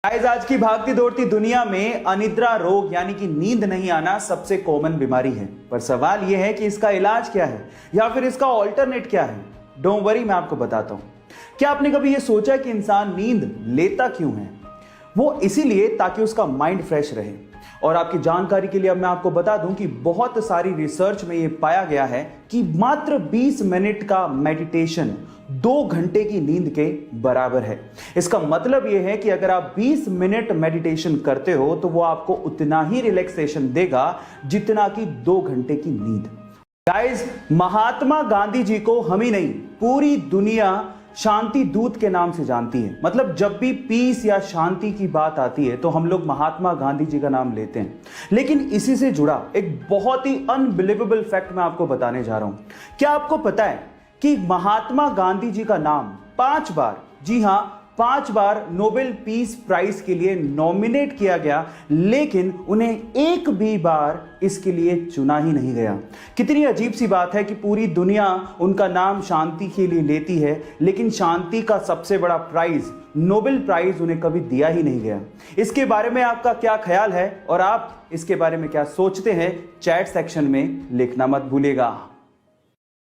Guys, आज की भागती दौड़ती दुनिया में अनिद्रा रोग यानी कि नींद नहीं आना सबसे कॉमन बीमारी है। पर सवाल यह है कि इसका इलाज क्या है या फिर इसका ऑल्टरनेट क्या है। डोंट वरी, मैं आपको बताता हूं। क्या आपने कभी यह सोचा कि इंसान नींद लेता क्यों है? वो इसीलिए ताकि उसका माइंड फ्रेश रहे। और आपकी जानकारी के लिए अब मैं आपको बता दूं कि बहुत सारी रिसर्च में यह पाया गया है कि मात्र 20 मिनट का मेडिटेशन 2 घंटे की नींद के बराबर है। इसका मतलब यह है कि अगर आप 20 मिनट मेडिटेशन करते हो तो वो आपको उतना ही रिलैक्सेशन देगा जितना कि 2 घंटे की नींद। गाइस, महात्मा गांधी जी को हम ही नहीं, पूरी दुनिया शांति दूत के नाम से जानती है। मतलब जब भी पीस या शांति की बात आती है तो हम लोग महात्मा गांधी जी का नाम लेते हैं। लेकिन इसी से जुड़ा एक बहुत ही अनबिलीवेबल फैक्ट मैं आपको बताने जा रहा हूं। क्या आपको पता है कि महात्मा गांधी जी का नाम 5 बार, जी हां 5 बार नोबेल पीस प्राइज के लिए नॉमिनेट किया गया, लेकिन उन्हें एक भी बार इसके लिए चुना ही नहीं गया। कितनी अजीब सी बात है कि पूरी दुनिया उनका नाम शांति के लिए लेती है, लेकिन शांति का सबसे बड़ा प्राइज नोबेल प्राइज उन्हें कभी दिया ही नहीं गया। इसके बारे में आपका क्या ख्याल है और आप इसके बारे में क्या सोचते हैं? चैट सेक्शन में लिखना मत भूलिएगा।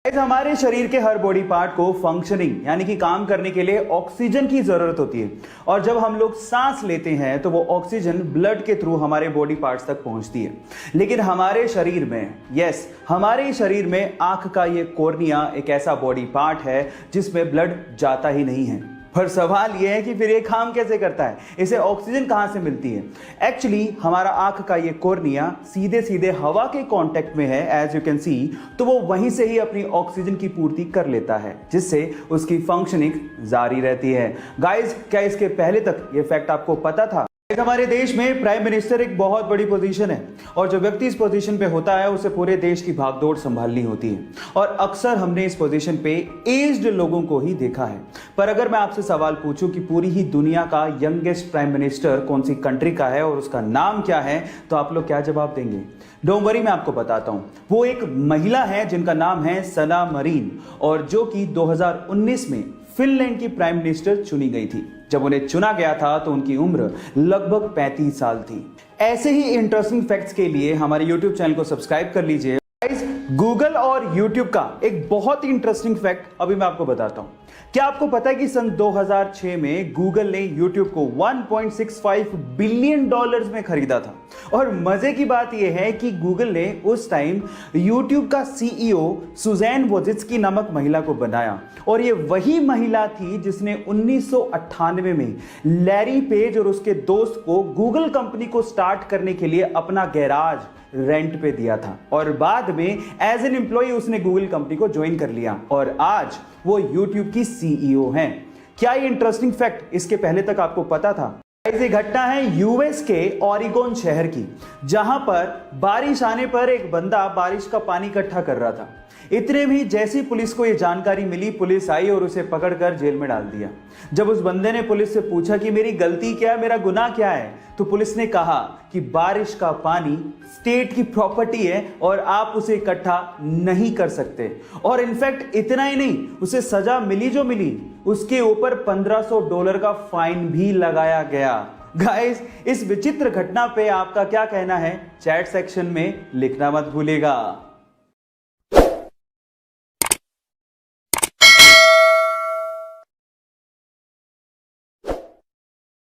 हमारे शरीर के हर बॉडी पार्ट को फंक्शनिंग यानी कि काम करने के लिए ऑक्सीजन की जरूरत होती है। और जब हम लोग सांस लेते हैं तो वो ऑक्सीजन ब्लड के थ्रू हमारे बॉडी पार्ट्स तक पहुंचती है। लेकिन हमारे शरीर में, हमारे शरीर में आंख का ये कॉर्निया एक ऐसा बॉडी पार्ट है जिसमें ब्लड जाता ही नहीं है। पर सवाल यह है कि फिर ये काम कैसे करता है? इसे ऑक्सीजन कहां से मिलती है? एक्चुअली हमारा आंख का ये कॉर्निया सीधे सीधे हवा के कांटेक्ट में है, एज यू कैन सी, तो वो वहीं से ही अपनी ऑक्सीजन की पूर्ति कर लेता है, जिससे उसकी फंक्शनिंग जारी रहती है। गाइस, क्या इसके पहले तक ये फैक्ट आपको पता था? हमारे देश में प्राइम मिनिस्टर एक बहुत बड़ी पोजीशन है और जो व्यक्ति इस पोजीशन पे होता है उसे पूरे देश की भागदौड़ संभालनी होती है। और अक्सर हमने इस पोजीशन पे एज्ड लोगों को ही देखा है। पर अगर मैं आपसे सवाल पूछूं कि पूरी ही दुनिया का यंगेस्ट प्राइम मिनिस्टर कौन सी कंट्री का है और उसका नाम क्या है, तो आप लोग क्या जवाब देंगे? डोंट वरी, मैं आपको बताता हूं। वो एक महिला है जिनका नाम है सना मरीन, और जो कि 2019 में फिनलैंड की प्राइम मिनिस्टर चुनी गई थी। जब उन्हें चुना गया था तो उनकी उम्र लगभग 35 साल थी। ऐसे ही इंटरेस्टिंग फैक्ट्स के लिए हमारे YouTube चैनल को सब्सक्राइब कर लीजिए। गूगल और YouTube का एक बहुत ही इंटरेस्टिंग फैक्ट अभी मैं आपको बताता हूं। क्या आपको पता है कि सन 2006 में गूगल ने YouTube को $1.65 बिलियन में खरीदा था? और मजे की बात यह है कि गूगल ने उस टाइम YouTube का CEO सुजैन वोजित्स्की नामक महिला को बनाया, और ये वही महिला थी जिसने 1998 में लैरी पेज और उसके दोस्त को गूगल कंपनी को स्टार्ट करने के लिए अपना गैराज रेंट पे दिया था, और बाद में एज एन एम्प्लॉय उसने गूगल कंपनी को ज्वाइन कर लिया और आज वो YouTube की CEO हैं। क्या ये इंटरेस्टिंग फैक्ट इसके पहले तक आपको पता था? ये घटना है यूएस के ओरेगोन शहर की, जहां पर बारिश आने पर एक बंदा बारिश का पानी इकट्ठा कर रहा था। इतने भी जैसी पुलिस को यह जानकारी मिली, पुलिस आई और उसे पकड़कर जेल में डाल दिया। जब उस बंदे ने पुलिस से पूछा कि मेरी गलती क्या है, मेरा गुनाह क्या है, तो पुलिस ने कहा कि बारिश का पानी स्टेट की प्रॉपर्टी है और आप उसे इकट्ठा नहीं कर सकते। और इनफैक्ट इतना ही नहीं, उसे सजा मिली जो मिली, उसके ऊपर $1500 का फाइन भी लगाया गया। गाइस, इस विचित्र घटना पे आपका क्या कहना है? चैट सेक्शन में लिखना मत भूलिएगा।